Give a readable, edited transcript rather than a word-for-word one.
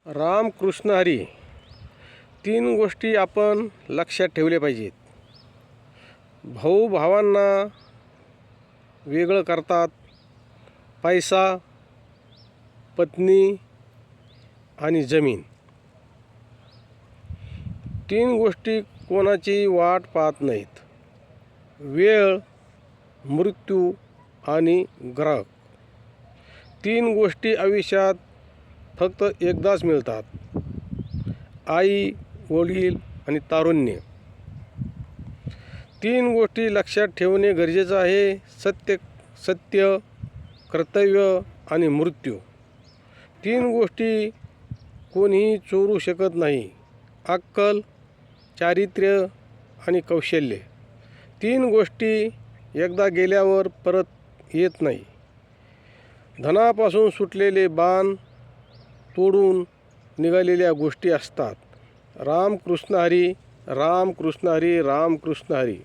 राम कृष्ण हरी तीन गोष्टी आपण लक्षात ठेवल्या पाहिजेत. भाऊ भावांना वेगळं करतात. पैसा, पत्नी आणि जमीन. तीन गोष्टी कोणाची वाट पाहत नाहीत. वेळ, मृत्यू आणि ग्रह. तीन गोष्टी आयुष्यात फक्त एकदाच मिळतात. आई, वडील आणि तारुण्य. तीन गोष्टी लक्षात ठेवणे गरजेचं आहे. सत्य, कर्तव्य आणि मृत्यू. तीन गोष्टी कोणीही चोरू शकत नाही. अक्कल, चारित्र्य आणि कौशल्य. तीन गोष्टी एकदा गेल्यावर परत येत नाही. धनापासून सुटलेले बाण तोडून निघालेल्या गोष्टी असतात. राम कृष्ण हरी, राम कृष्ण हरी, राम कृष्ण हरी.